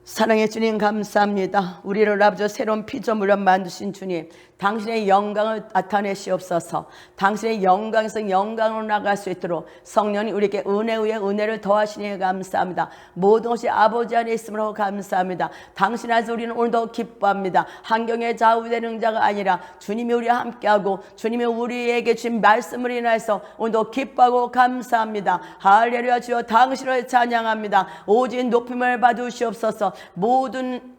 사랑의 주님 감사합니다. 우리를 아버지 새로운 피조물로 만드신 주님, 당신의 영광을 나타내시옵소서. 당신의 영광에서 영광으로 나갈 수 있도록 성령이 우리에게 은혜 위에 은혜를 더하시니 감사합니다. 모든 것이 아버지 안에 있음으로 감사합니다. 당신 안에서 우리는 오늘도 기뻐합니다. 환경에 좌우되는 자가 아니라 주님이 우리와 함께하고 주님이 우리에게 주신 말씀을 인하여서 오늘도 기뻐하고 감사합니다. 할렐루야. 주여 당신을 찬양합니다. 오직 높임을 받으시옵소서. 모든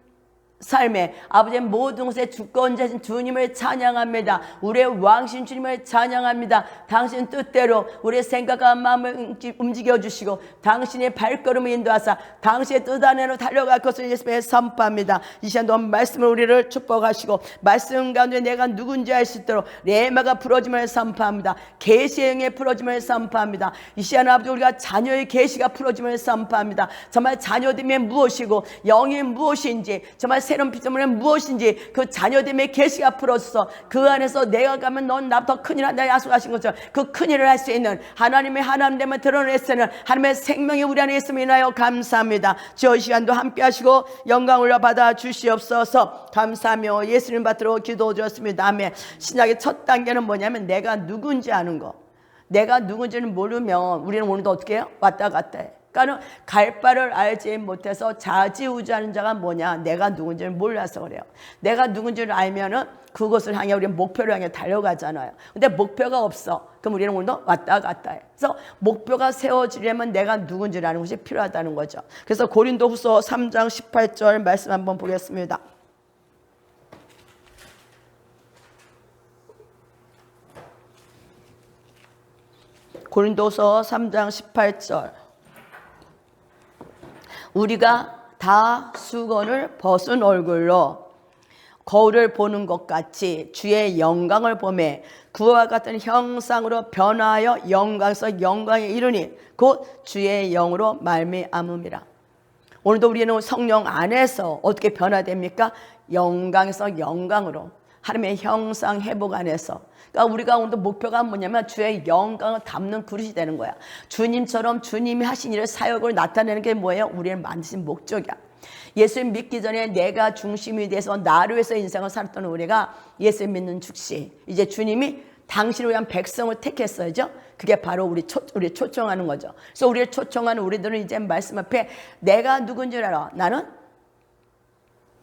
삶에 아버지의 모든 것에 주권자신 주님을 찬양합니다. 우리의 왕신 주님을 찬양합니다. 당신 뜻대로 우리의 생각과 마음을 움직여 주시고 당신의 발걸음을 인도하사 당신의 뜻 안으로 달려갈 것을 예수님의 선포합니다. 이 시간도 말씀을 우리를 축복하시고 말씀 가운데 내가 누군지 알 수 있도록 레마가 풀어짐을 선포합니다. 계시의 영의 풀어짐을 선포합니다. 이 시간 아버지 우리가 자녀의 계시가 풀어짐을 선포합니다. 정말 자녀됨이 무엇이고 영이 무엇인지 정말 새로운 피조물은 무엇인지 그 자녀됨의 계시가 풀어져서 그 안에서 내가 가면 넌 나보다 큰일 한다 약속하신 것처럼 그 큰일을 할 수 있는 하나님의 하나님됨을 드러내시는 하나님의 생명이 우리 안에 있음을 인하여 감사합니다. 저 시간도 함께 하시고 영광을 받아 주시옵소서. 감사하며 예수님 받들어 기도드렸습니다. 아멘. 신약의 첫 단계는 뭐냐면 내가 누군지 아는 거. 내가 누군지는 모르면 우리는 오늘도 어떻게 해요? 왔다 갔다 해. 그러니까 갈 바를 알지 못해서 좌지우지하는 자가 뭐냐? 내가 누군지를 몰라서 그래요. 내가 누군지를 알면은 그것을 향해 우리는 목표를 향해 달려가잖아요. 근데 목표가 없어. 그럼 우리는 오늘도 왔다 갔다 해. 그래서 목표가 세워지려면 내가 누군지를 아는 것이 필요하다는 거죠. 그래서 고린도후서 3장 18절 말씀 한번 보겠습니다. 고린도서 3장 18절. 우리가 다 수건을 벗은 얼굴로 거울을 보는 것 같이 주의 영광을 보매 그와 같은 형상으로 변화하여 영광에서 영광에 이르니 곧 주의 영으로 말미암음이라. 오늘도 우리는 성령 안에서 어떻게 변화됩니까? 영광에서 영광으로 하나님의 형상 회복 안에서. 그러니까 우리가 오늘 목표가 뭐냐면 주의 영광을 담는 그릇이 되는 거야. 주님처럼 주님이 하신 일을 사역을 나타내는 게 뭐예요? 우리를 만드신 목적이야. 예수님 믿기 전에 내가 중심이 돼서 나를 위해서 인생을 살았던 우리가 예수 믿는 즉시 이제 주님이 당신을 위한 백성을 택했어요. 그게 바로 우리 초청하는 거죠. 그래서 우리를 초청하는 우리들은 이제 말씀 앞에 내가 누군지 알아. 나는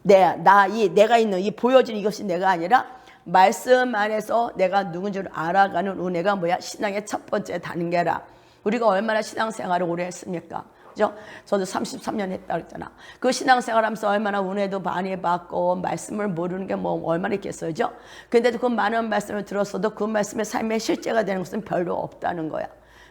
내가 있는 이 보여진 이것이 내가 아니라 말씀 안에서 내가 누군지를 알아가는 은혜가 뭐야? 신앙의 첫 번째 단계라. 우리가 얼마나 신앙생활을 오래 했습니까? 그죠? 저도 33년 했다 그랬잖아. 그 신앙생활 하면서 얼마나 은혜도 많이 받고 말씀을 모르는 게 뭐 얼마나 있겠어요. 그죠? 근데도 그 많은 말씀을 들었어도 그 말씀의 삶의 실제가 되는 것은 별로 없다는 거야.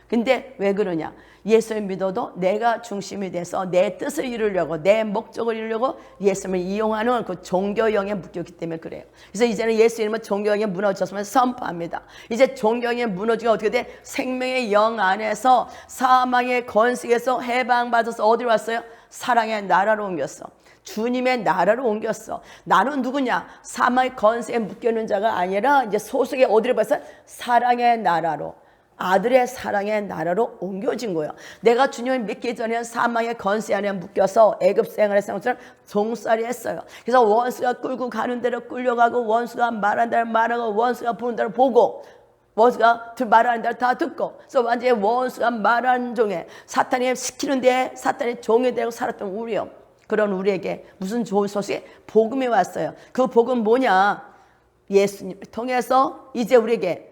근데 왜 그러냐? 예수를 믿어도 내가 중심이 돼서 내 뜻을 이루려고 내 목적을 이루려고 예수님을 이용하는 그 종교형에 묶였기 때문에 그래요. 그래서 이제는 예수 이름은 종교형에 무너졌으면 선포합니다. 이제 종교형에 무너지가 어떻게 돼? 생명의 영 안에서 사망의 권세에서 해방받아서 어디로 왔어요? 사랑의 나라로 옮겼어. 주님의 나라로 옮겼어. 나는 누구냐? 사망의 권세에 묶여있는 자가 아니라 이제 소속의 어디로 봤어요? 사랑의 나라로. 아들의 사랑의 나라로 옮겨진 거예요. 내가 주님을 믿기 전에 사망의 권세 안에 묶여서 애굽 생활의 것처럼 종살이 했어요. 그래서 원수가 끌고 가는 대로 끌려가고 원수가 말하는 대로 말하고 원수가 보는 대로 보고 원수가 말하는 대로 다 듣고 그래서 완전히 원수가 말하는 종에 사탄이 시키는 데에 사탄의 종이 되고 살았던 우리요. 그런 우리에게 무슨 좋은 소식이 복음이 왔어요. 그 복음 뭐냐? 예수님을 통해서 이제 우리에게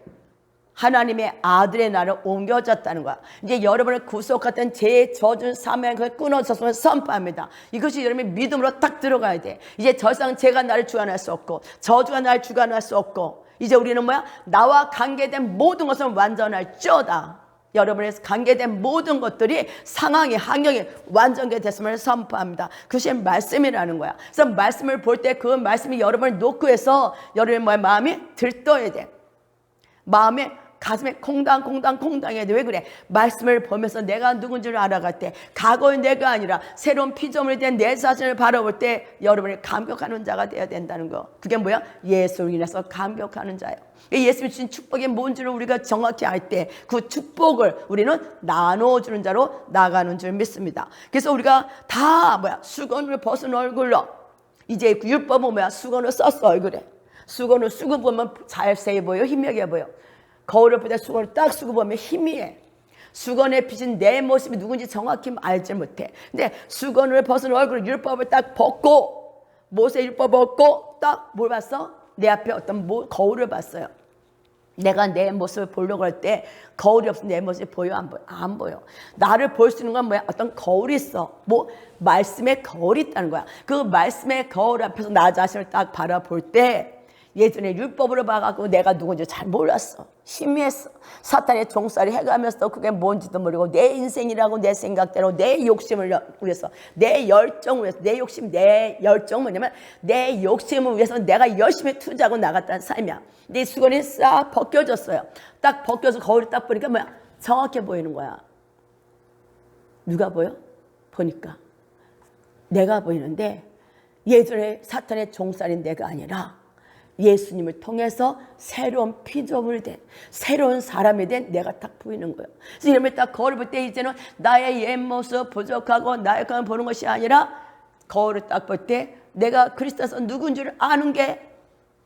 하나님의 아들의 나라를 옮겨졌다는 거야. 이제 여러분의 구속했던 죄의 젖은 사명을 끊어졌으면 선포합니다. 이것이 여러분의 믿음으로 딱 들어가야 돼. 이제 더 이상 죄가 나를 주관할 수 없고 저주가 나를 주관할 수 없고 이제 우리는 뭐야? 나와 관계된 모든 것은 완전할지어다. 여러분의 관계된 모든 것들이 상황이 환경이 완전하게 됐음을 선포합니다. 그것이 말씀이라는 거야. 그래서 말씀을 볼 때 그 말씀이 여러분을 놓고 해서 여러분의 마음이 들떠야 돼. 마음에 가슴에 콩당해야 돼. 왜 그래? 말씀을 보면서 내가 누군지를 알아갈 때, 과거의 내가 아니라 새로운 피조물에 대한 내 자신을 바라볼 때 여러분이 감격하는 자가 되어야 된다는 거. 그게 뭐야? 예수로 인해서 감격하는 자예요. 예수님이 주신 축복이 뭔지를 우리가 정확히 알 때 그 축복을 우리는 나눠주는 자로 나가는 줄 믿습니다. 그래서 우리가 다 수건을 벗은 얼굴로, 이제 율법은 수건을 썼어. 얼굴에 수건을 쓰고 보면 잘세 보여? 희미하게 보여? 거울을 볼 때 수건을 딱 쓰고 보면 희미해. 수건에 비친 내 모습이 누군지 정확히 알지 못해. 근데 수건을 벗은 얼굴, 율법을 딱 벗고, 모세 율법 벗고 딱 뭘 봤어? 내 앞에 어떤 거울을 봤어요. 내가 내 모습을 보려고 할 때 거울이 없으면 내 모습이 보여? 안 보여? 안 보여. 나를 볼 수 있는 건 뭐야? 어떤 거울이 있어. 말씀의 거울이 있다는 거야. 그 말씀의 거울 앞에서 나 자신을 딱 바라볼 때, 예전에 율법으로 봐갖고 내가 누군지 잘 몰랐어. 희미했어. 사탄의 종살이 해가면서 그게 뭔지도 모르고 내 인생이라고 내 생각대로 내 욕심을 위해서, 내 열정을 위해서, 내 욕심, 내 열정은 뭐냐면 내 욕심을 위해서 내가 열심히 투자하고 나갔다는 삶이야. 내 수건이 싹 벗겨졌어요. 딱 벗겨서 거울을 딱 보니까 정확해 보이는 거야. 누가 보여? 보니까 내가 보이는데, 예전에 사탄의 종살인 내가 아니라 예수님을 통해서 새로운 피조물이 된, 새로운 사람이 된 내가 딱 보이는 거예요. 그래서 이러면 딱 거울을 볼 때 이제는 나의 옛모습 부족하고 나의 것만 보는 것이 아니라 거울을 딱 볼 때 내가 그리스도에서 누군지를 아는 게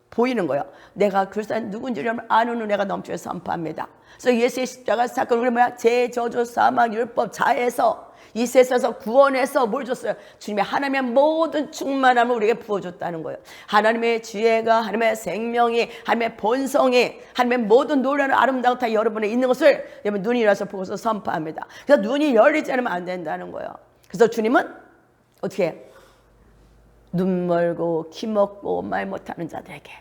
보이는 거예요. 내가 그리스도의 누군지를 아는 은혜가 넘쳐 선포합니다. 그래서 예수의 십자가 사건, 우리 죄, 저주, 사망, 율법, 자에서 이 세상에서 구원해서 뭘 줬어요? 주님의 하나님의 모든 충만함을 우리에게 부어줬다는 거예요. 하나님의 지혜가, 하나님의 생명이, 하나님의 본성이, 하나님의 모든 놀라운 아름다움 다 여러분에 있는 것을 여러분 눈이라서 보고서 선포합니다. 그래서 눈이 열리지 않으면 안 된다는 거예요. 그래서 주님은 어떻게 해요? 눈 멀고 키 먹고 말 못하는 자들에게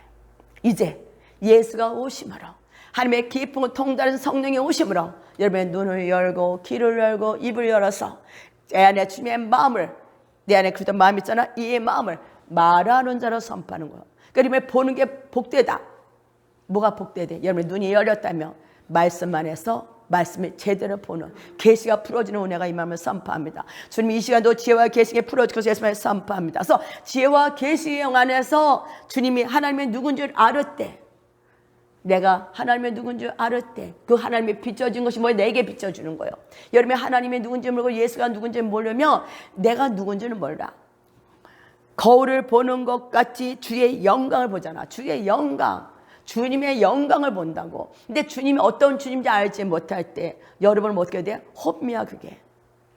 이제 예수가 오심으로, 하나님의 깊은 통달한 성령의 오심으로 여러분의 눈을 열고 귀를 열고 입을 열어서 내 안에 주님의 마음을, 내 안에 그리스도 마음 있잖아, 이 마음을 말하는 자로 선포하는 거예요. 그러니까 여러분이 보는 게 복되다. 뭐가 복되대? 여러분의 눈이 열렸다면 말씀 안에서 말씀을 제대로 보는 계시가 풀어지는 은혜가 임함을 선포합니다. 주님 이 시간도 지혜와 계시가 풀어지고 예수님을 선포합니다. 그래서 지혜와 계시의 영 안에서 주님이 하나님의 누군지를 알을 때, 내가 하나님의 누군지 알을 때 그 하나님이 비춰진 것이 뭐예요? 내게 비춰주는 거예요. 여러분이 하나님의 누군지 모르고 예수가 누군지 모르면 내가 누군지는 몰라. 거울을 보는 것 같이 주의 영광을 보잖아. 주의 영광, 주님의 영광을 본다고. 근데 주님이 어떤 주님인지 알지 못할 때 여러분은 어떻게 해야 돼? 혼미야.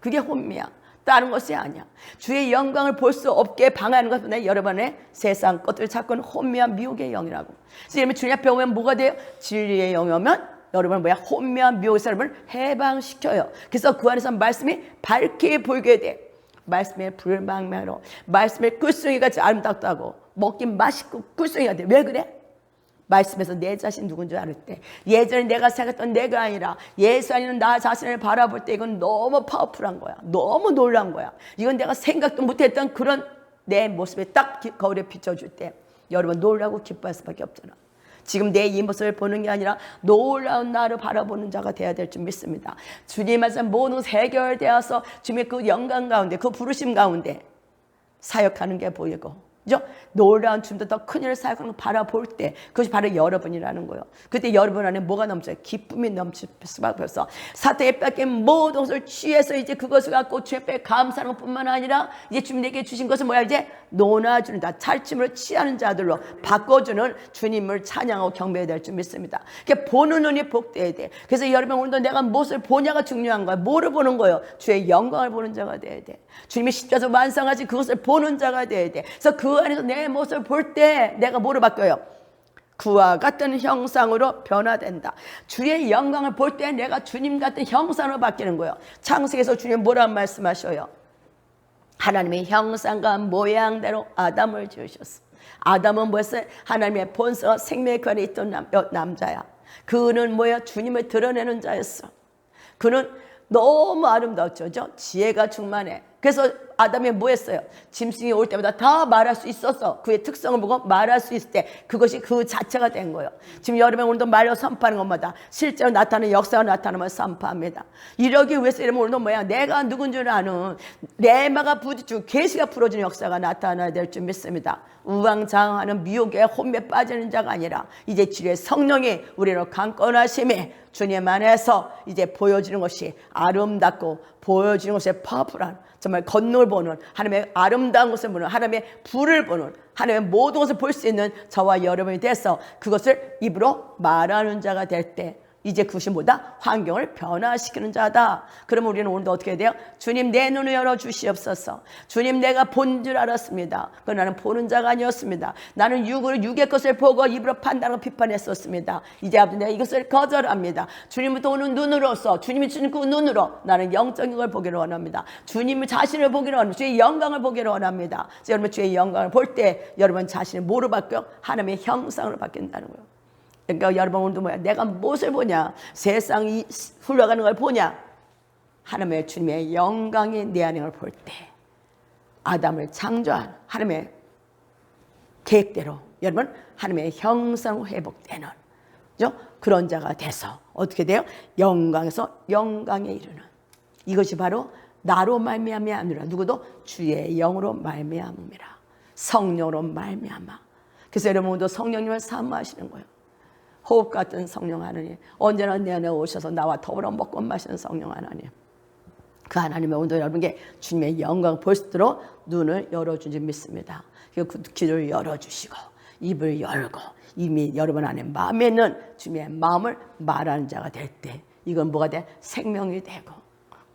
그게 혼미야. 다른 것이 아니야. 주의 영광을 볼 수 없게 방해하는 것은 여러분의 세상 것들을 찾고는 혼미한 미혹의 영이라고. 그래서 여러분 주님 앞에 오면 뭐가 돼요? 진리의 영이 오면 여러분은 혼미한 미혹에서 여러분을 해방시켜요. 그래서 그 안에서 말씀이 밝게 보이게 돼. 말씀의 불망매로, 말씀의 꿀송이같이 아름답다고, 먹긴 맛있고 꿀송이가 돼. 왜 그래? 말씀에서 내 자신 누군지 알을 때, 예전에 내가 생각했던 내가 아니라 예수 아니는 나 자신을 바라볼 때 이건 너무 파워풀한 거야. 너무 놀라운 거야. 이건 내가 생각도 못했던 그런 내 모습에 딱 거울에 비춰줄 때 여러분 놀라고 기뻐할 수밖에 없잖아. 지금 내 이 모습을 보는 게 아니라 놀라운 나를 바라보는 자가 되어야 될 줄 믿습니다. 주님 말씀 모든 것이 해결되어서 주님의 그 영광 가운데, 그 부르심 가운데 사역하는 게 보이고, 그죠? 놀라운 주님도 더 큰 일을 사역하는 걸 바라볼 때 그것이 바로 여러분이라는 거예요. 그때 여러분 안에 뭐가 넘쳐요? 기쁨이 넘칠 수밖에 없어. 사탄에 뺏긴 모든 것을 취해서 이제 그것을 갖고 주의 앞에 감사하는 것뿐만 아니라 이제 주님에게 주신 것은 뭐야? 이제 논아주는 자, 찰침으로 취하는 자들로 바꿔주는 주님을 찬양하고 경배해야 될 줄 믿습니다. 그러니까 보는 눈이 복되어야 돼. 그래서 여러분 오늘도 내가 무엇을 보냐가 중요한 거야. 뭐를 보는 거예요? 주의 영광을 보는 자가 돼야 돼. 주님이 십자가에서 완성하신 그것을 보는 자가 돼야 돼. 그래서 그 안에서 내 모습을 볼 때 내가 뭐로 바뀌어요? 그와 같은 형상으로 변화된다. 주의 영광을 볼 때 내가 주님 같은 형상으로 바뀌는 거예요. 창세기에서 주님 뭐라고 말씀하셔요? 하나님의 형상과 모양대로 아담을 지으셨어. 아담은 뭐였어요? 하나님의 본성과 생명의 그 안에 있던 남자야. 그는 뭐야? 주님을 드러내는 자였어. 그는 너무 아름다웠죠. 지혜가 충만해. 그래서 아담이 뭐 했어요? 짐승이 올 때마다 다 말할 수 있었어. 그의 특성을 보고 말할 수 있을 때 그것이 그 자체가 된 거예요. 지금 여러분 오늘도 말로 선포하는 것마다 실제로 나타나는 역사가 나타나면 선포합니다. 이러기 위해서 이러면 오늘도 뭐야? 내가 누군 줄 아는 레마가 부딪히고 계시가 풀어주는 역사가 나타나야 될 줄 믿습니다. 우왕좌왕하는 미혹에 혼매 빠지는 자가 아니라 이제 주의 성령이 우리로 강건하심에 주님 안에서 이제 보여지는 것이 아름답고 보여지는 것이 파워풀한 정말 건너를 보는 하나님의 아름다운 것을 보는 하나님의 불을 보는 하나님의 모든 것을 볼 수 있는 저와 여러분이 돼서 그것을 입으로 말하는 자가 될 때 이제 그것이 뭐다? 환경을 변화시키는 자다. 그러면 우리는 오늘도 어떻게 해야 돼요? 주님 내 눈을 열어주시옵소서. 주님 내가 본 줄 알았습니다. 그러나 나는 보는 자가 아니었습니다. 나는 육의 것을 보고 입으로 판단하고 비판했었습니다. 이제 아버지 내가 이것을 거절합니다. 주님부터 오는 눈으로서 주님이 주는 그 눈으로 나는 영적인 걸 보기를 원합니다. 주님 자신을 보기를 원합니다. 주의 영광을 보기를 원합니다. 여러분 주의 영광을 볼 때 여러분 자신이 뭐로 바뀌어? 하나님의 형상으로 바뀐다는 거예요. 그러니까 여러분 오늘도 뭐야? 내가 무엇을 보냐? 세상이 흘러가는 걸 보냐? 하나님의 주님의 영광이 내 안에 볼 때 아담을 창조한 하나님의 계획대로 여러분 하나님의 형상 회복되는 그죠? 그런 자가 돼서 어떻게 돼요? 영광에서 영광에 이르는 이것이 바로 나로 말미암이 아니라 누구도 주의 영으로 말미암음이라. 성령으로 말미암아. 그래서 여러분 오늘도 성령님을 사모하시는 거예요. 호흡 같은 성령 하나님, 언제나 내 안에 오셔서 나와 더불어 먹고 마시는 성령 하나님, 그 하나님의 오늘도 여러분께 주님의 영광을 볼 수 있도록 눈을 열어준 줄 믿습니다. 그 귀를 열어주시고 입을 열고 이미 여러분 안에 마음에 있는 주님의 마음을 말하는 자가 될 때 이건 뭐가 돼? 생명이 되고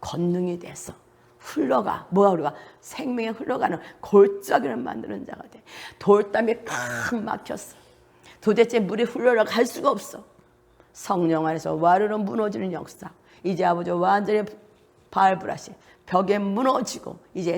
권능이 돼서 흘러가. 뭐가 우리가 생명이 흘러가는 골짜기를 만드는 자가 돼. 돌담이 팍 막혔어. 도대체 물이 흘러갈 수가 없어. 성령 안에서 와르르 무너지는 역사. 이제 아버지 완전히 발브라시 벽에 무너지고 이제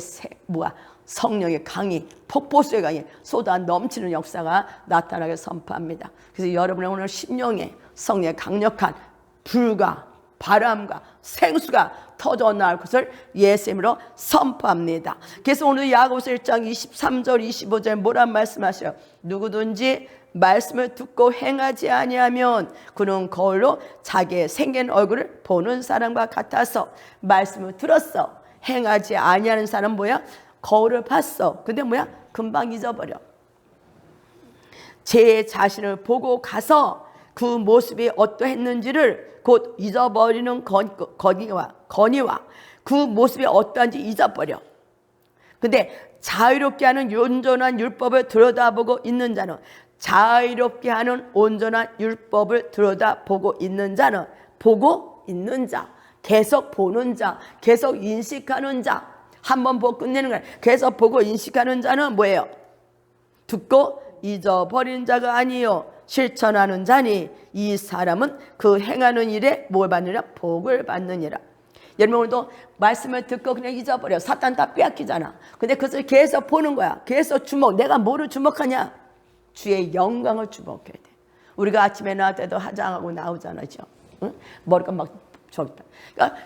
성령의 강이 폭포수의 강이 쏟아 넘치는 역사가 나타나게 선포합니다. 그래서 여러분의 오늘 심령에 성령의 강력한 불과 바람과 생수가 터져 나올 것을 예수님으로 선포합니다. 그래서 오늘 야고보서 1장 23절 25절 뭐란 말씀하셔요? 누구든지 말씀을 듣고 행하지 아니하면 그는 거울로 자기의 생긴 얼굴을 보는 사람과 같아서 말씀을 들었어. 행하지 아니하는 사람은 뭐야? 거울을 봤어. 근데 뭐야? 금방 잊어버려. 제 자신을 보고 가서 그 모습이 어떠했는지를 곧 잊어버리는 건의와 그 모습이 어떠한지 잊어버려. 근데 자유롭게 하는 온전한 율법을 들여다보고 있는 자는 자유롭게 하는 온전한 율법을 들여다보고 있는 자는 보고 있는 자, 계속 보는 자, 계속 인식하는 자, 한번 보고 끝내는 거야. 계속 보고 인식하는 자는 뭐예요? 듣고 잊어버린 자가 아니요 실천하는 자니 이 사람은 그 행하는 일에 뭘 받느냐? 복을 받느니라. 여러분 오늘도 말씀을 듣고 그냥 잊어버려. 사탄 다 빼앗기잖아. 근데 그것을 계속 보는 거야. 계속 주목. 내가 뭐를 주목하냐? 주의 영광을 주목해야 돼. 우리가 아침에 나올 때도 화장하고 나오잖아요. 응? 머리가 막 저기다. 그러니까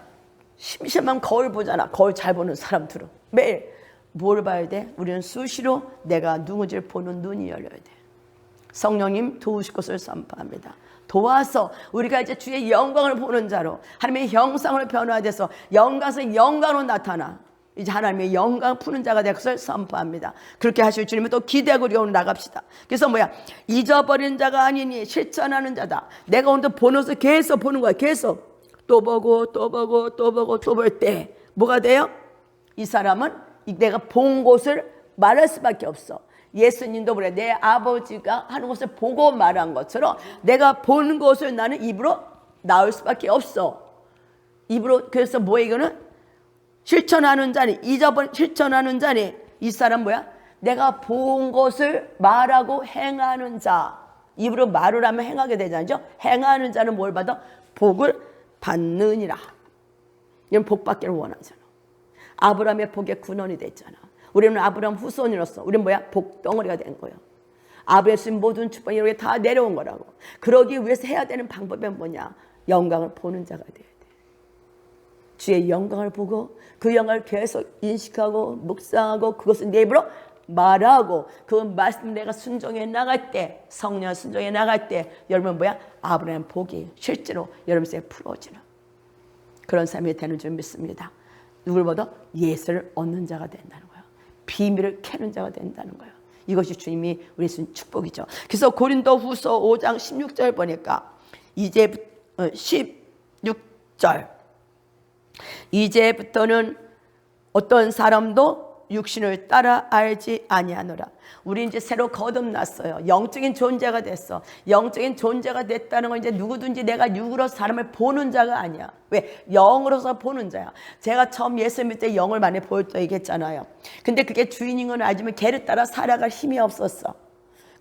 심심하면 거울 보잖아. 거울 잘 보는 사람들은 매일 뭘 봐야 돼? 우리는 수시로 내가 누군지를 보는 눈이 열려야 돼. 성령님 도우실 것을 선포합니다. 도와서 우리가 이제 주의 영광을 보는 자로 하나님의 형상으로 변화돼서 영광에서 영광으로 나타나 이제 하나님의 영광 푸는 자가 될 것을 선포합니다. 그렇게 하실 주님을 또 기대하고 우리가 오늘 나갑시다. 그래서 뭐야? 잊어버린 자가 아니니 실천하는 자다. 내가 오늘 보는 것을 계속 보는 거야. 계속 또 보고 또 보고 또 보고 또 볼 때 뭐가 돼요? 이 사람은 내가 본 것을 말할 수밖에 없어. 예수님도 그래. 내 아버지가 하는 것을 보고 말한 것처럼 내가 본 것을 나는 입으로 나올 수밖에 없어. 입으로. 그래서 뭐야 이거는? 실천하는 자니, 실천하는 자니, 이 사람 뭐야? 내가 본 것을 말하고 행하는 자. 입으로 말을 하면 행하게 되잖아요. 행하는 자는 뭘 받아? 복을 받느니라. 이건 복 받기를 원하잖아. 아브라함의 복의 근원이 됐잖아. 우리는 아브라함 후손이로서 우리는 뭐야? 복덩어리가 된 거예요. 아브라함의 주신 모든 축복이 이렇게 다 내려온 거라고. 그러기 위해서 해야 되는 방법은 뭐냐? 영광을 보는 자가 돼야 돼. 주의 영광을 보고 그 영광을 계속 인식하고 묵상하고 그것을 내 입으로 말하고 그 말씀 내가 순종해 나갈 때, 성령 순종해 나갈 때 여러분 뭐야? 아브라함 복이 실제로 여러분 속에 풀어지는 그런 삶이 되는 줄 믿습니다. 누굴보다 예수를 얻는 자가 된다는 거예요. 비밀을 캐는 자가 된다는 거예요. 이것이 주님이 우리 준 축복이죠. 그래서 고린도후서 5장 16절 보니까 이제 16절 이제부터는 어떤 사람도 육신을 따라 알지 아니하노라. 우리 이제 새로 거듭났어요. 영적인 존재가 됐어. 영적인 존재가 됐다는 건 이제 누구든지 내가 육으로 사람을 보는 자가 아니야. 왜? 영으로서 보는 자야. 제가 처음 예수 믿을 때 영을 많이 보였다 얘기했잖아요. 근데 그게 주인인 건 알지만 걔를 따라 살아갈 힘이 없었어.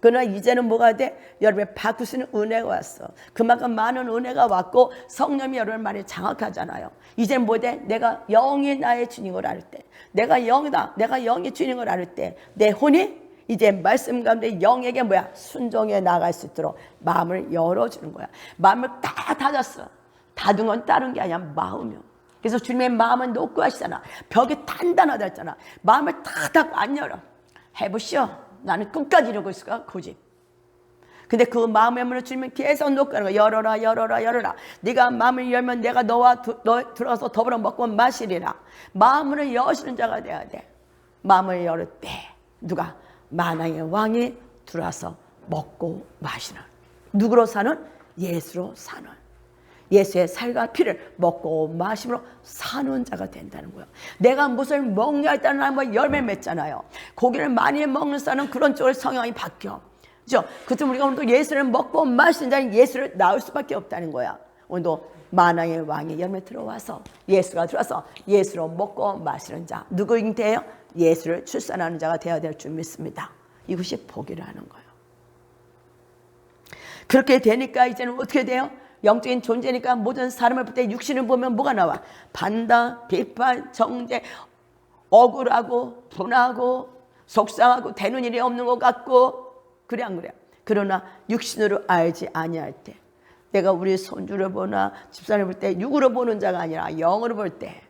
그러나 이제는 뭐가 돼? 여러분의 바꾸시는 은혜가 왔어. 그만큼 많은 은혜가 왔고 성령이 여러분을 많이 장악하잖아요. 이제는 뭐 돼? 내가 영이 나의 주인을 알 때, 내가 영이다, 내가 영이 주인을 알 때 내 혼이 이제 말씀 가운데 영에게 뭐야? 순종해 나갈 수 있도록 마음을 열어주는 거야. 마음을 다 닫았어. 닫은 건 다른 게 아니야. 마음이요. 그래서 주님의 마음은 높고 하시잖아. 벽이 단단하다 했잖아. 마음을 다 닫고 안 열어. 해보시오. 나는 끝까지 이러고 있을까? 고집. 근데 그 마음의 문을 주님은 계속 놓고 하는 거야. 열어라, 열어라, 열어라. 네가 마음을 열면 내가 너와 너 들어서 더불어 먹고 마시리라. 마음을 여시는 자가 돼야 돼. 마음을 열을 때 누가? 만왕의 왕이 들어와서 먹고 마시는. 누구로 사는? 예수로 사는. 예수의 살과 피를 먹고 마심으로 사는 자가 된다는 거예요. 내가 무엇을 먹냐 했다는 뭐 열매 맺잖아요. 고기를 많이 먹는 사람은 그런 쪽으로 성향이 바뀌어. 그렇죠? 그때 우리가 오늘도 예수를 먹고 마시는 자는 예수를 낳을 수밖에 없다는 거야. 오늘도 만왕의 왕이 열매 들어와서 예수가 들어와서 예수로 먹고 마시는 자. 누구인 때요? 예수를 출산하는 자가 되어야 될 줄 믿습니다. 이것이 복이라는 거예요. 그렇게 되니까 이제는 어떻게 돼요? 영적인 존재니까 모든 사람을 볼 때 육신을 보면 뭐가 나와? 반당, 비판, 정죄, 억울하고 분하고 속상하고 되는 일이 없는 것 같고 그래 안 그래? 그러나 육신으로 알지 아니할 때 내가 우리 손주를 보나 집사람을 볼 때 육으로 보는 자가 아니라 영으로 볼 때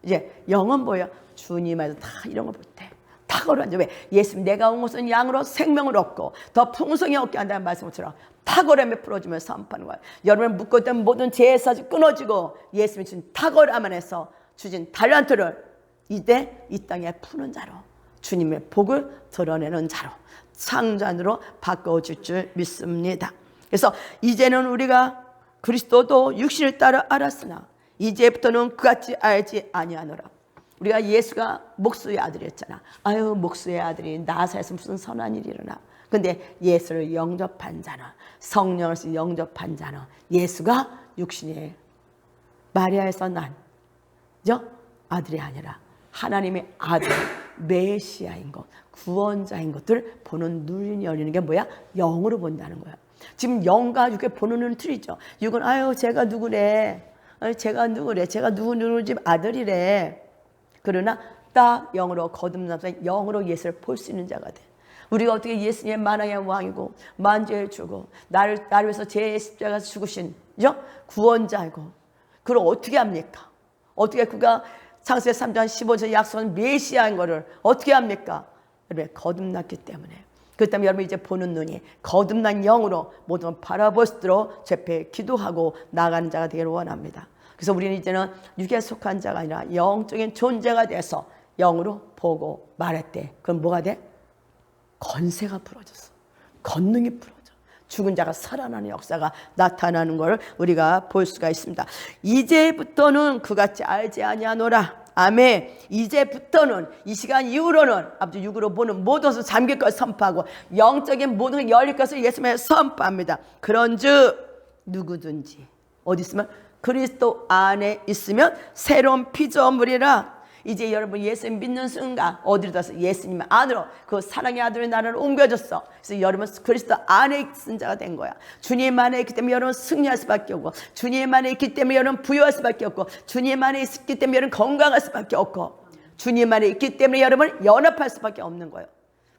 이제 영은 뭐야? 주님에서 다 이런 거 볼 때 탁월한 자. 왜? 예수님 내가 온 것은 양으로 생명을 얻고 더 풍성히 얻게 한다는 말씀처럼 탁월함에 풀어주면서 선포하는 거예요. 여러분을 묶고 있던 모든 죄사지 끊어지고 예수님이 주신 탁월함 안에서 주신 달란트를 이제 이 땅에 푸는 자로 주님의 복을 드러내는 자로 창조안으로 바꿔줄 줄 믿습니다. 그래서 이제는 우리가 그리스도도 육신을 따라 알았으나 이제부터는 그같이 알지 아니하노라. 우리가 예수가 목수의 아들이었잖아. 아유 목수의 아들이 나사에서 무슨 선한 일이 일어나. 근데 예수를 영접한 자는 성령을 영접한 자는 예수가 육신의 마리아에서 난 아들이 아니라 하나님의 아들 메시아인 것 구원자인 것들을 보는 눈이 열리는 게 뭐야? 영으로 본다는 거야. 지금 영과 육의 보는 눈은 틀리죠. 육은 아유 제가 누구래. 제가 누구래. 제가 누구 집 아들이래. 그러나 딱 영으로 거듭나서 영으로 예수를 볼 수 있는 자가 돼. 우리가 어떻게 예수님의 만왕의 왕이고 만죄를 주고 나를 위해서 제 십자가에 죽으신 구원자이고 그걸 어떻게 합니까? 어떻게 그가 창세기 3장 15절 약속한 메시아인 거를 어떻게 합니까? 여러분 거듭났기 때문에. 그렇기 때문에 여러분 이제 보는 눈이 거듭난 영으로 모든 걸 바라볼 수 있도록 제패 기도하고 나가는 자가 되기를 원합니다. 그래서 우리는 이제는 육에 속한 자가 아니라 영적인 존재가 돼서 영으로 보고 말할 때 그럼 뭐가 돼? 권세가 풀어졌어. 권능이 풀어져. 죽은 자가 살아나는 역사가 나타나는 걸 우리가 볼 수가 있습니다. 이제부터는 그같이 알지 아니하노라. 아멘. 이제부터는 이 시간 이후로는 아버지 육으로 보는 모든 것을 잠길 것을 선포하고 영적인 모든 것을 열릴 것을 예수님에 선포합니다. 그런즉 누구든지 어디 있으면 그리스도 안에 있으면 새로운 피조물이라. 이제 여러분 예수님 믿는 순간 어디로 가서 예수님 안으로 그 사랑의 아들의 나라를 옮겨줬어. 그래서 여러분 그리스도 안에 있는 자가 된 거야. 주님 안에 있기 때문에 여러분 승리할 수밖에 없고 주님 안에 있기 때문에 여러분 부유할 수밖에 없고 주님 안에 있기 때문에 여러분 건강할 수밖에 없고 주님 안에 있기 때문에 여러분 연합할 수밖에 없는 거예요.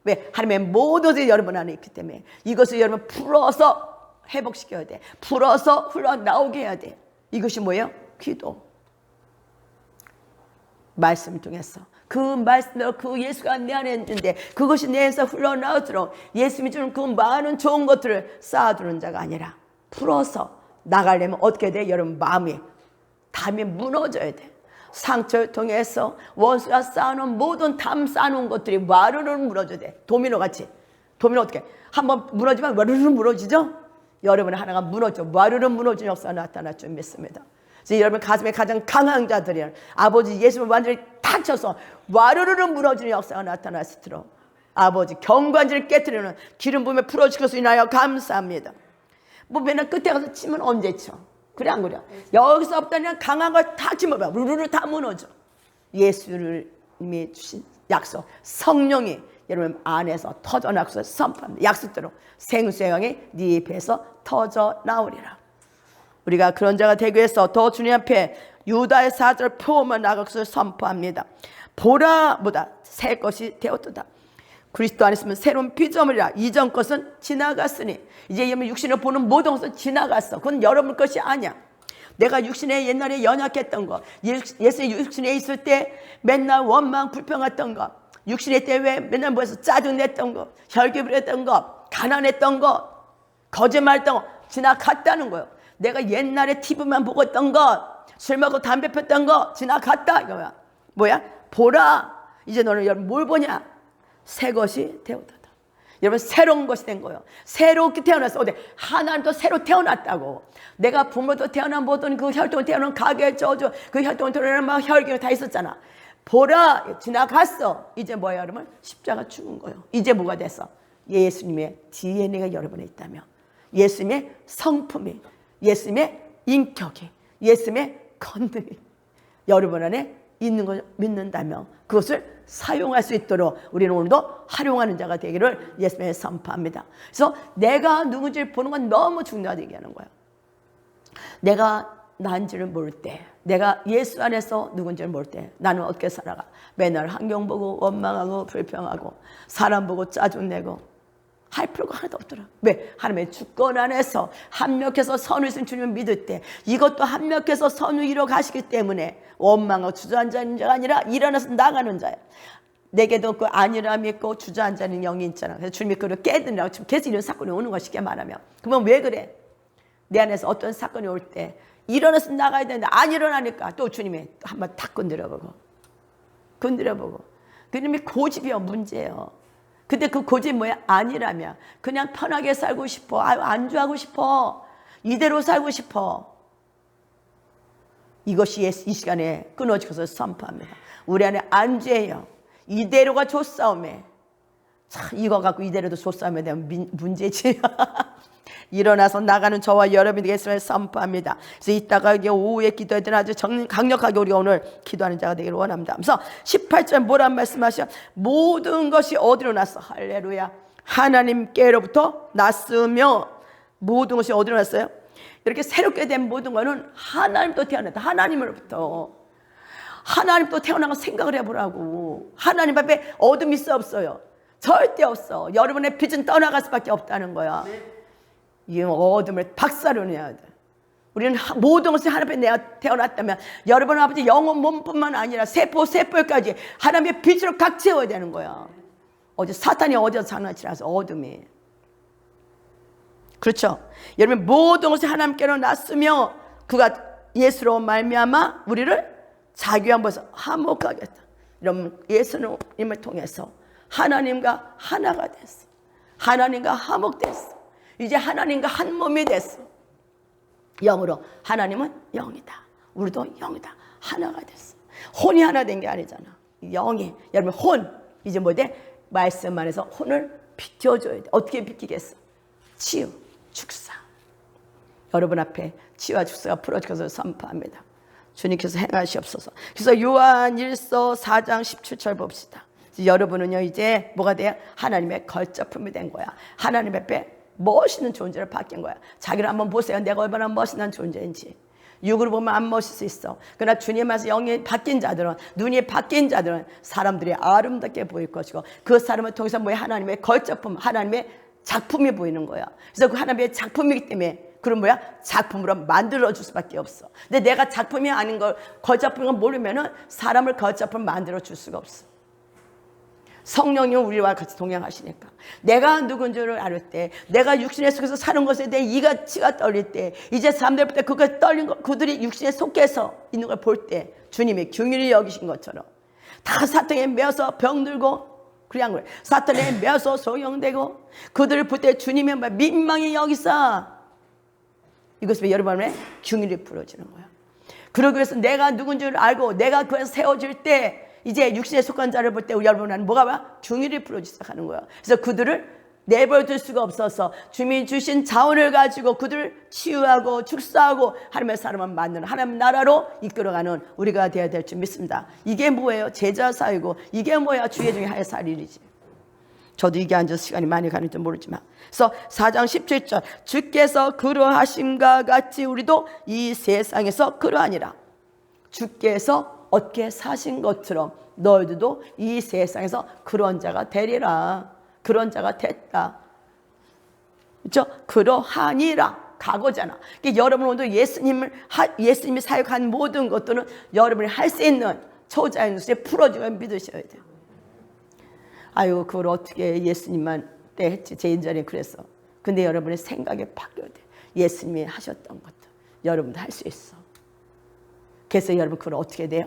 왜? 하나님의 모든 것이 여러분 안에 있기 때문에 이것을 여러분 풀어서 회복시켜야 돼. 풀어서 흘러나오게 해야 돼. 이것이 뭐예요? 기도. 말씀을 통해서 그 말씀대로 그 예수가 내 안에 있는데 그것이 내에서 흘러나오도록 예수님이 주는 그 많은 좋은 것들을 쌓아두는 자가 아니라 풀어서 나가려면 어떻게 돼? 여러분 마음이 무너져야 돼. 상처를 통해서 원수가 쌓아놓은 모든 담 쌓아놓은 것들이 와르르 무너져야 돼. 도미노같이. 도미노 어떻게? 한번 무너지면 와르르 무너지죠? 여러분의 하나가 무너져 와르르 무너지는 역사가 나타날 줄 믿습니다. 그래서 여러분 가슴에 가장 강한 자들이 아버지 예수를 완전히 탁 쳐서 와르르 무너지는 역사가 나타날 수 있도록 아버지 경관지를 깨뜨리는 기름 부음에 풀어주셔서 인하여 감사합니다. 뭐 맨날 끝에 가서 치면 언제 쳐? 그래 안 그래? 여기서부터 그냥 강한 걸 탁 치면 루루루 다 무너져. 예수를 이미 주신 약속 성령이 여러분 안에서 터져나와서 선포합니다. 약속대로 생수의 강이 네 입에서 터져 나오리라. 우리가 그런 자가 되기 위해서 더 주님 앞에 유다의 사절 표험을 나가서 선포합니다. 보라 보다 새 것이 되었도다. 그리스도 안에 있으면 새로운 피조물이라. 이전 것은 지나갔으니 이제 육신을 보는 모든 것은 지나갔어. 그건 여러분 것이 아니야. 내가 육신에 옛날에 연약했던 거, 예수의 육신에 있을 때 맨날 원망 불평했던 거, 육신에 때 왜 맨날 뭐해서 짜증냈던 거, 혈기부렸던 거, 가난했던 거, 거짓말했던 거 지나갔다는 거예요. 내가 옛날에 TV만 보고 있던 거, 술 먹고 담배 폈던 거 지나갔다 이거야. 뭐야? 보라. 이제 너는 여러분 뭘 보냐? 새 것이 되었다. 여러분 새로운 것이 된 거예요. 새롭게 태어났어. 어디 하나님도 새로 태어났다고. 내가 부모도 태어난 모든 그 혈통을 태어난 가게 저주 그 혈통을 태어난 막 혈기가 다 있었잖아. 보라 지나갔어. 이제 뭐야 여러분? 십자가 죽은 거예요. 이제 뭐가 됐어? 예수님의 DNA가 여러분에 있다면 예수님의 성품이 예수님의 인격이 예수님의 건능이 여러분 안에 있는 걸 믿는다면 그것을 사용할 수 있도록 우리는 오늘도 활용하는 자가 되기를 예수님의 선포합니다. 그래서 내가 누군지를 보는 건 너무 중요하다고 얘기하는 거야. 내가 난지를 모를 때 내가 예수 안에서 누군지를 모를 때 나는 어떻게 살아가? 맨날 환경 보고 원망하고 불평하고 사람 보고 짜증내고 할 필요가 하나도 없더라. 왜? 하나님의 주권 안에서 합력해서 선을 이루신 주님을 믿을 때 이것도 합력해서 선을 이루어 가시기 때문에 원망하고 주저앉는 자가 아니라 일어나서 나가는 자야. 내게도 그 아니라 믿고 주저앉는 영이 있잖아. 그래서 주님이 그를 깨드리라고 지금 계속 이런 사건이 오는 거 쉽게 말하면 그러면 왜 그래? 내 안에서 어떤 사건이 올 때 일어나서 나가야 되는데 안 일어나니까 또 주님이 한번 탁 건드려보고 그놈이 고집이요 문제예요. 근데 그 고집이 뭐야? 아니라면 그냥 편하게 살고 싶어. 안주하고 싶어. 이대로 살고 싶어. 이것이 이 시간에 끊어지고서 선포합니다. 우리 안에 안주예요. 이대로가 좋사움에. 참 이거 갖고 이대로도 좋사움에 대한 문제지. 일어나서 나가는 저와 여러분에게 예수를 선포합니다. 그래서 이따가 오후에 기도할 때는 아주 강력하게 우리가 오늘 기도하는 자가 되기를 원합니다. 그래서 18절 뭐란 말씀하셔? 모든 것이 어디로 났어? 할렐루야. 하나님께로부터 났으며 모든 것이 어디로 났어요? 이렇게 새롭게 된 모든 것은 하나님도 태어났다. 하나님으로부터. 하나님도 태어난 거 생각을 해보라고. 하나님 앞에 어둠이 있어 없어요? 절대 없어. 여러분의 빛은 떠나갈 수밖에 없다는 거야. 이 어둠을 박살내야 돼. 우리는 모든 것이 하나님 앞에 내가 태어났다면 여러분 아버지 영혼 몸뿐만 아니라 세포까지 하나님의 빛으로 각 채워야 되는 거야. 어제 사탄이 어디서 장난치라서 어둠이. 그렇죠. 여러분 모든 것이 하나님께로 났으며 그가 예수로 말미암아 우리를 자기와 모여서 화목하게 했다. 여러분 예수님을 통해서 하나님과 하나가 됐어. 하나님과 화목됐어. 이제 하나님과 한 몸이 됐어. 영으로 하나님은 영이다. 우리도 영이다. 하나가 됐어. 혼이 하나 된 게 아니잖아. 영이 여러분 혼 이제 뭐 돼? 말씀 안에서 혼을 비켜줘야 돼. 어떻게 비키겠어? 치유, 축사. 여러분 앞에 치유와 축사가 풀어져서 선포합니다. 주님께서 행하시옵소서. 그래서 요한 1서 4장 17절 봅시다. 여러분은요 이제 뭐가 돼요? 하나님의 걸작품이 된 거야. 하나님 앞에 멋있는 존재를 바뀐 거야. 자기를 한번 보세요. 내가 얼마나 멋있는 존재인지. 육으로 보면 안 멋있을 수 있어. 그러나 주님 안에서 영이 바뀐 자들은 눈이 바뀐 자들은 사람들이 아름답게 보일 것이고 그 사람을 통해서 뭐야? 하나님의 걸작품 하나님의 작품이 보이는 거야. 그래서 그 하나님의 작품이기 때문에 그럼 뭐야? 작품으로 만들어줄 수밖에 없어. 근데 내가 작품이 아닌 걸, 거작품인 걸 모르면은 사람을 거작품 만들어줄 수가 없어. 성령님은 우리와 같이 동행하시니까 내가 누군 줄을 알을 때, 내가 육신의 속에서 사는 것에 대해 이가치가 떨릴 때, 이제 사람들 볼 때 그가 떨린 것, 그들이 육신에 속해서 있는 걸 볼 때 주님이 긍휼히 여기신 것처럼 다 사탄에 매어서 병들고 그냥 그래. 사탄에 매어서 소용되고 그들을 볼 때 주님이 민망히 여기사 이것을 여러분의 긍휼이 부러지는 거야. 그러기 위해서 내가 누군 줄 알고 내가 그에서 세워질 때 이제 육신에 속한 자를 볼 때 여러분은 뭐가 봐? 긍휼이 부러지기 시작하는 거야. 그래서 그들을 내버려둘 수가 없어서 주님이 주신 자원을 가지고 그들을 치유하고 축사하고 하나님의 사람을 만드는 하나님 나라로 이끌어가는 우리가 되어야 될 줄 믿습니다. 이게 뭐예요? 제자 사이고 이게 뭐야? 주의 중에 하에 살 일이지. 저도 이게 앉아서 시간이 많이 가는지 모르지만 그래서 4장 17절 주께서 그러하심과 같이 우리도 이 세상에서 그러하니라. 주께서 어떻게 사신 것처럼 너희들도 이 세상에서 그런 자가 되리라. 그런 자가 됐다. 그렇죠? 그러하니라. 과거잖아. 그러니까 여러분 오늘 예수님이 사역한 모든 것들은 여러분이 할 수 있는 초자의 것에 풀어주고 믿으셔야 돼요. 아유 그걸 어떻게 예수님만 때 했지. 제 인전에 그래서. 근데 여러분의 생각이 바뀌어야 돼요. 예수님이 하셨던 것도 여러분도 할 수 있어. 그래서 여러분 그걸 어떻게 돼요?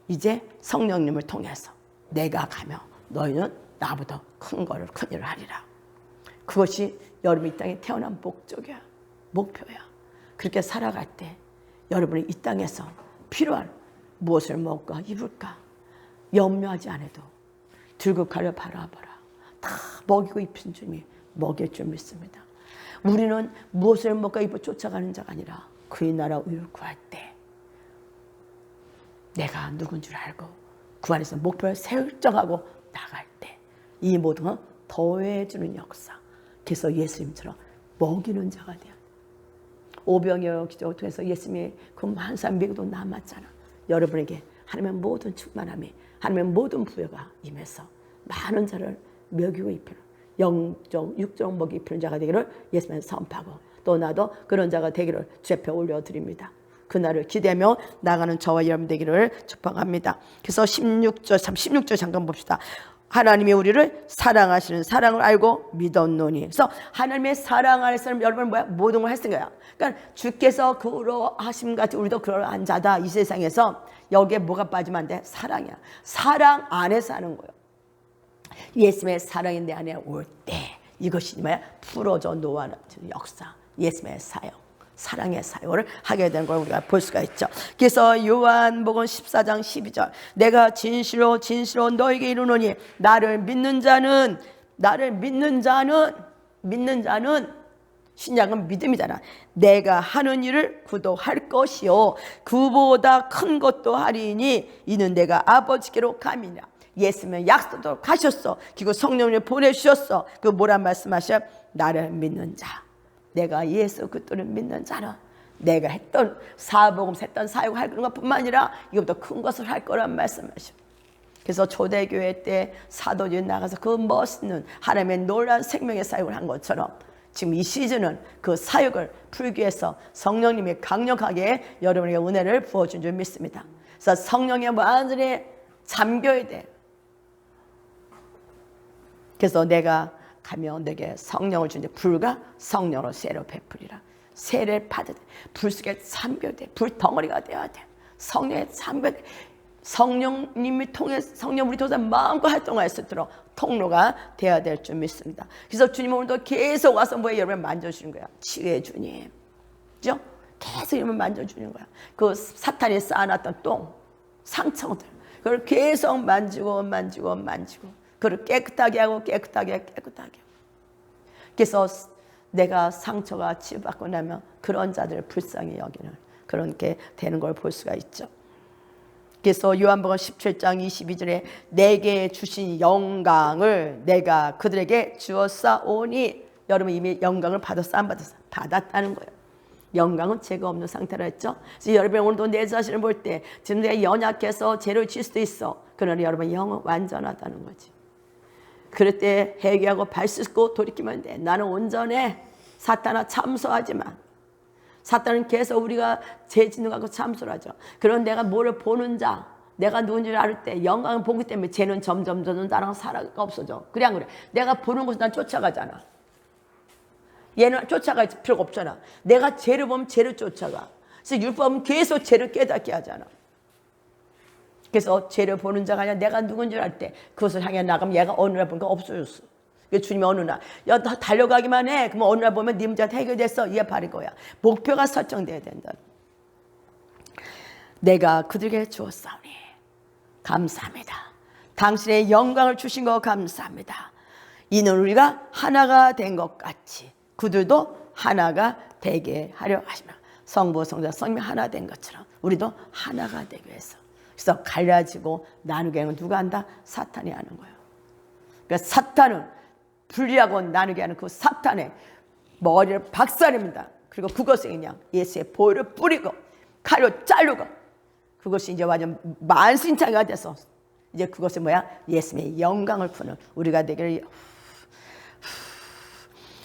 이제 성령님을 통해서 내가 가며 너희는 나보다 큰 일을 하리라. 그것이 여러분이 이 땅에 태어난 목적이야. 목표야. 그렇게 살아갈 때 여러분이 이 땅에서 필요한 무엇을 먹을까 입을까 염려하지 않아도 들고 가려 바라봐라. 다 먹이고 입힌 주님이 먹일 줄 믿습니다. 우리는 무엇을 먹을까 입을 쫓아가는 자가 아니라 그의 나라 의를 구할 때 내가 누군 줄 알고 그 안에서 목표를 설정하고 나갈 때 이 모든 건 더해주는 역사. 그래서 예수님처럼 먹이는 자가 돼요. 오병이어 기적을 통해서 예수님의 그 많은 사람 믿고도 남았잖아. 여러분에게 하나님의 모든 충만함이 하나님의 모든 부여가 임해서 많은 자를 먹이고 입히는 영적 육적 먹이 입히는 자가 되기를 예수님은 선포하고 또 나도 그런 자가 되기를 주의 앞에 올려드립니다. 그날을 기대하며 나가는 저와 여러분 되기를 축복합니다. 그래서 16절 잠깐 봅시다. 하나님이 우리를 사랑하시는 사랑을 알고 믿었노니. 그래서 하나님의 사랑 안에서는 여러분 뭐야? 모든 걸 했은 거야. 그러니까 주께서 그러하심 같이 우리도 그러한 자다. 이 세상에서 여기에 뭐가 빠지면 안 돼? 사랑이야. 사랑 안에서 하는 거예요. 예수님의 사랑이 내 안에 올 때 이것이 뭐야? 풀어져 놓아는 역사. 예수님의 사역. 사랑의 사역을 하게 된 걸 우리가 볼 수가 있죠. 그래서 요한복음 14장 12절 내가 진실로 너에게 이르노니 나를 믿는 자는 신약은 믿음이잖아. 내가 하는 일을 그도 할 것이요 그보다 큰 것도 하리니 이는 내가 아버지께로 감이라. 예수님은 약속도 가셨어. 그리고 성령을 보내주셨어. 그 뭐란 말씀하셔? 나를 믿는 자. 내가 예수 그리스도를 믿는 자는 내가 했던 사복음 했던 사역을 할 것뿐만 아니라 이것보다 큰 것을 할 거란 말씀하셔. 그래서 초대교회 때 사도들이 나가서 그 멋있는 하나님의 놀라운 생명의 사역을 한 것처럼 지금 이 시즌은 그 사역을 풀기 위해서 성령님이 강력하게 여러분에게 은혜를 부어준 줄 믿습니다. 그래서 성령에 완전히 잠겨야 돼. 그래서 내가 가며 내게 성령을 주는데 불과 성령으로 세례를 베풀이라. 세례를 받아야 돼. 불 속에 잠겨야 돼. 불 덩어리가 되어야 돼. 성령에 잠겨야 돼. 성령님이 통해 성령 우리 통해서 마음껏 활동할 수 있도록 통로가 되어야 될 줄 믿습니다. 그래서 주님 오늘도 계속 와서 뭐에 여러분 만져주는 거야. 치유해 주님. 그죠? 계속 여러분 만져주는 거야. 그 사탄이 쌓아놨던 똥, 상처들 그걸 계속 만지고 그를 깨끗하게 하고. 그래서 내가 상처가 치유받고 나면 그런 자들을 불쌍히 여기는 그런 게 되는 걸 볼 수가 있죠. 그래서 요한복음 17장 22절에 내게 주신 영광을 내가 그들에게 주었사오니 여러분 이미 영광을 받았어 안 받았어? 받았다는 거예요. 영광은 죄가 없는 상태라 했죠. 그래서 여러분 오늘도 내 자신을 볼 때 지금 내가 연약해서 죄를 질 수도 있어. 그러나 여러분 영은 완전하다는 거지. 그럴 때 회개하고 발 씻고 돌이키면 돼. 나는 온전해. 사탄아 참소하지만 사탄은 계속 우리가 죄 짓는 거 갖고 참소하죠. 그런 내가 뭐를 보는 자, 내가 누군지를 알 때 영광을 보기 때문에 죄는 점점 나랑 살아가 없어져. 그래 안 그래? 내가 보는 것을 난 쫓아가잖아. 얘는 쫓아갈 필요가 없잖아. 내가 죄를 보면 죄를 쫓아가. 그래서 율법은 계속 죄를 깨닫게 하잖아. 그래서 죄를 보는 자가 아니라 내가 누군지 알 때 그것을 향해 나가면 얘가 어느 날 보니까 없어졌어. 주님이 어느 날, 야, 나 달려가기만 해. 그러면 어느 날 보면 네 문제가 해결됐어. 이게 바른 거야. 목표가 설정돼야 된다. 내가 그들에게 주었사오니 감사합니다. 당신의 영광을 주신 거 감사합니다. 이는 우리가 하나가 된 것 같이 그들도 하나가 되게 하려 하시며 성부 성자 성령 하나 된 것처럼 우리도 하나가 되기 위해서. 그래서 갈라지고 나누게 하는 건 누가 한다? 사탄이 하는 거예요. 그러니까 사탄은 분리하고 나누게 하는 그 사탄의 머리를 박살냅니다. 그리고 그것을 그냥 예수의 보혈을 뿌리고 칼로 자르고 그것이 이제 완전 만신창이가 돼서 이제 그것이 뭐야? 예수님의 영광을 푸는 우리가 되기를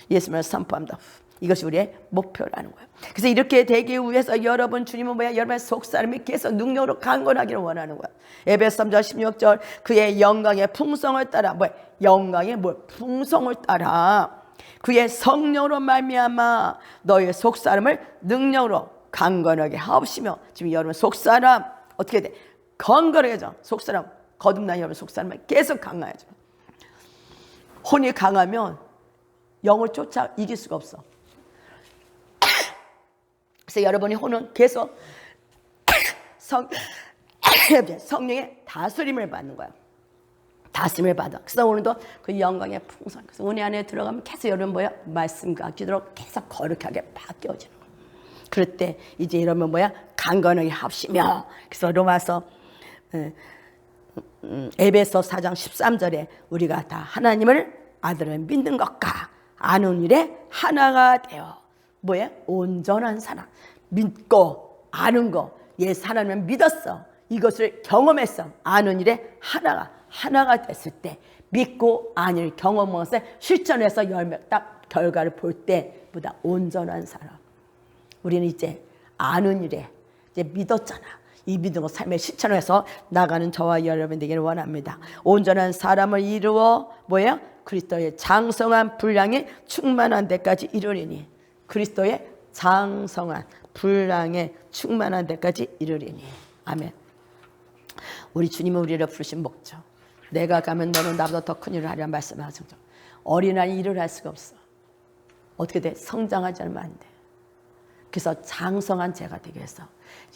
예수님을 선포합니다. 이것이 우리의 목표라는 거예요. 그래서 이렇게 되기 위해서 여러분 주님은 뭐야? 여러분의 속사람이 계속 능력으로 강건하기를 원하는 거야. 에베소 3장 16절 그의 영광의 풍성을 따라 뭐야? 영광의 뭐 풍성을 따라 그의 성령으로 말미암아 너의 속사람을 능력으로 강건하게 하옵시며 지금 여러분 속사람 어떻게 돼? 건강해져. 속사람 거듭난 여러분 속사람은 계속 강해져. 혼이 강하면 영을 쫓아 이길 수가 없어. 그래서 여러분이 혼은 계속 성령의 다스림을 받는 거야. 다스림을 받아. 그래서 오늘도 그 영광의 풍성. 그래서 은혜 안에 들어가면 계속 여러분 뭐야? 말씀과 기도로 계속 거룩하게 바뀌어지는 거야. 그럴 때 이제 이러면 뭐야? 강건하게 합시며. 그래서 로마서 에베소 4장 13절에 우리가 다 하나님을 아들을 믿는 것과 아는 일에 하나가 되어 뭐야? 온전한 사람. 믿고 아는 거. 예수 하나님을 믿었어. 이것을 경험했어. 아는 일에 하나가 됐을 때 믿고 아는 일 경험해서 실천해서 열매 딱 결과를 볼 때보다 온전한 사람. 우리는 이제 아는 일에 이제 믿었잖아. 이 믿은 거 삶에 실천해서 나가는 저와 여러분 되기를 원합니다. 온전한 사람을 이루어 뭐야? 그리스도의 장성한 분량에 충만한 데까지 이르리니 그리스도의 장성한 분량에 충만한 데까지 이르리니 아멘. 우리 주님은 우리를 부르신 목적 내가 가면 너는 나보다 더 큰 일을 하리라 말씀하셨죠. 어린아이 일을 할 수가 없어. 어떻게 돼? 성장하지 않으면 안 돼. 그래서 장성한 제가 되기 위해서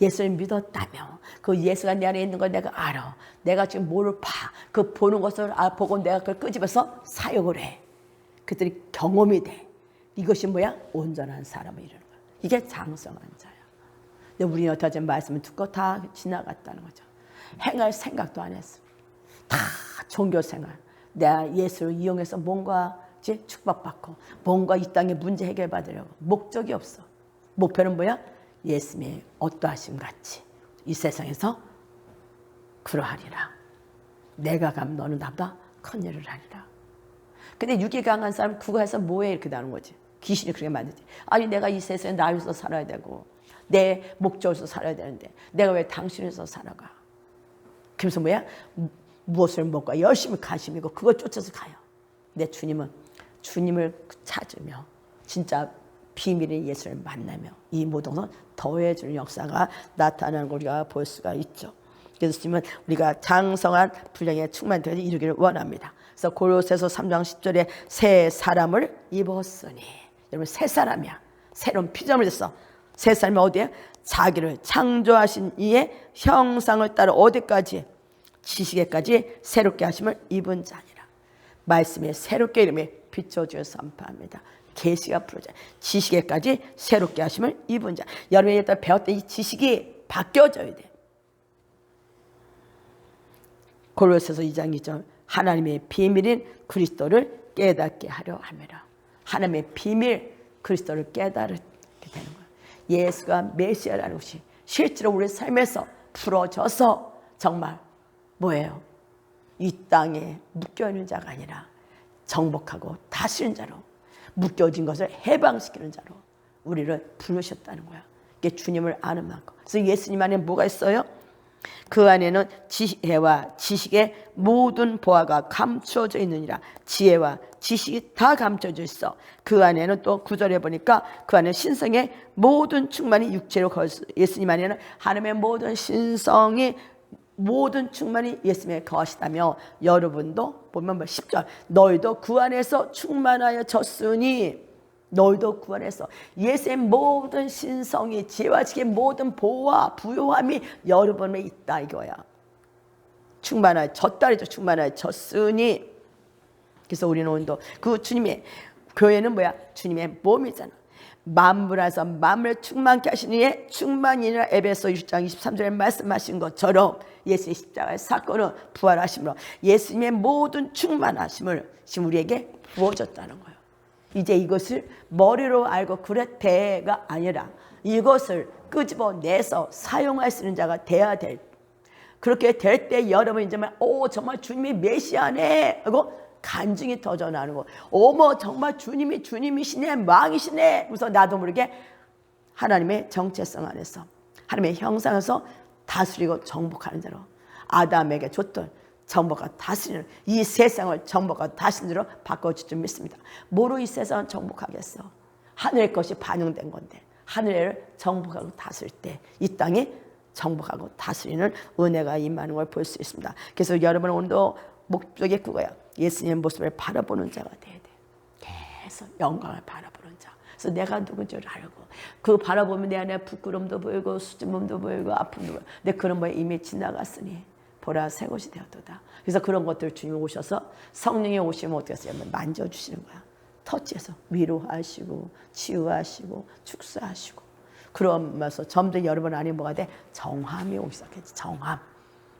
예수를 믿었다며 그 예수가 내 안에 있는 걸 내가 알아. 내가 지금 뭐를 봐. 그 보는 것을 보고 내가 그걸 끄집어서 사역을 해. 그들이 경험이 돼. 이것이 뭐야? 온전한 사람을 이루는 거야. 이게 장성한 자야. 근데 우리는 어떻게 하지? 말씀을 듣고 다 지나갔다는 거죠. 행할 생각도 안 했어. 다 종교생활. 내가 예수를 이용해서 뭔가 축복받고 뭔가 이 땅의 문제 해결받으려고 목적이 없어. 목표는 뭐야? 예수님의 어떠하심 같이 이 세상에서 그러하리라. 내가 가면 너는 나보다 큰 일을 하리라. 근데 육이 강한 사람 국가에서 뭐해 이렇게 나는 거지. 귀신이 그렇게 만들지. 아니 내가 이 세상에 나를 위해서 살아야 되고 내 목적을 위해서 살아야 되는데 내가 왜 당신을 위해서 살아가. 그래서 뭐야? 무엇을 먹고 열심히 관심이고 그걸 쫓아서 가요. 내 주님은 주님을 찾으며 진짜 비밀의 예수를 만나며 이 모든 것은 더해주는 역사가 나타나는 걸 우리가 볼 수가 있죠. 그래서 주님은 우리가 장성한 분량에 충만되어 이루기를 원합니다. 그래서 고로새서 3장 10절에 새 사람을 입었으니 여러분 새 사람이야. 새로운 피조물이 됐어. 새 사람이 어디에? 자기를 창조하신 이의 형상을 따라 어디까지? 지식에까지 새롭게 하심을 입은 자니라. 말씀에 새롭게 이름에 비춰주어 선포합니다. 계시가 풀어져 지식에까지 새롭게 하심을 입은 자. 여러분이 일단 배웠던 이 지식이 바뀌어져야 돼. 골로새서 2장 2절 하나님의 비밀인 그리스도를 깨닫게 하려 함이라. 하나님의 비밀 그리스도를 깨닫게 되는 거예요. 예수가 메시아라는 것이 실제로 우리 삶에서 풀어져서 정말 뭐예요? 이 땅에 묶여있는 자가 아니라 정복하고 다스리는 자로 묶여진 것을 해방시키는 자로 우리를 부르셨다는 거야. 이게 주님을 아는 만큼. 그래서 예수님 안에 뭐가 있어요? 그 안에는 지혜와 지식의 모든 보화가 감춰져 있느니라. 지혜와 지식이 다 감춰져 있어. 그 안에는 또 9절에 보니까 그 안에 신성의 모든 충만이 육체로 거하시고, 예수님 안에는 하나님의 모든 신성이 모든 충만이 예수님의 거하시다며, 여러분도 보면 10절 너희도 그 안에서 충만하여 졌으니, 너희도 그 안에서 예수의 모든 신성이 지혜와 지식의 모든 보화 부요함이 여러분에 있다 이거야. 충만하여 졌다리죠. 충만하여 졌으니. 그래서 우리는 오늘도 그 주님의 교회는 뭐야? 주님의 몸이잖아. 만물에서 만물을 충만케 하신 이의 충만이라 에베소 6장 23절에 말씀하신 것처럼 예수의 십자가의 사건은 부활하심으로 예수님의 모든 충만하심을 지금 우리에게 부어줬다는 거예요. 이제 이것을 머리로 알고 그랬대가 아니라 이것을 끄집어내서 사용할 수 있는 자가 돼야 될, 그렇게 될 때 여러분 이제 정말 주님이 메시아네 하고 간증이 터져나오는 거. 어머 정말 주님이 주님이시네, 왕이시네. 그래서 나도 모르게 하나님의 정체성 안에서 하나님의 형상에서 다스리고 정복하는 자로, 아담에게 줬던 정복과 다스리는, 이 세상을 정복과 다스리는 대로 바꿔줄 줄 믿습니다. 뭐로 이 세상을 정복하겠어? 하늘의 것이 반영된 건데 하늘을 정복하고 다스릴 때 이 땅이 정복하고 다스리는 은혜가 임하는 걸 볼 수 있습니다. 그래서 여러분 오늘도 목적이 그거야. 예수님의 모습을 바라보는 자가 돼야 돼. 계속 영광을 바라보는 자. 그래서 내가 누군지를 알고, 그 바라보면 내 안에 부끄러움도 보이고 수줍음도 보이고 아픔도 보이고, 근데 그런 거에 이미 지나갔으니 보라 새 것이 되었도다. 그래서 그런 것들 주님 오셔서 성령이 오시면 어떻게 하세요? 만져주시는 거야. 터치해서 위로하시고 치유하시고 축사하시고, 그러면서 점점 여러분 안에 뭐가 돼? 정함이 오기 시작했지. 정함,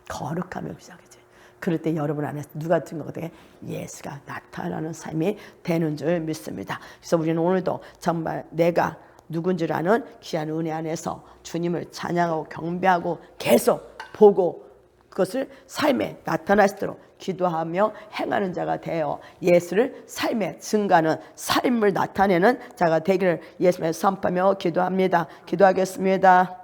거룩함이 오기 시작했지. 그럴 때 여러분 안에 누가 든 것 같아? 예수가 나타나는 삶이 되는 줄 믿습니다. 그래서 우리는 오늘도 정말 내가 누군지를 아는 귀한 은혜 안에서 주님을 찬양하고 경배하고 계속 보고 그것을 삶에 나타나시도록 기도하며 행하는 자가 되어 예수를 삶에 증가하는 삶을 나타내는 자가 되기를 예수님의 선포하며 기도합니다. 기도하겠습니다.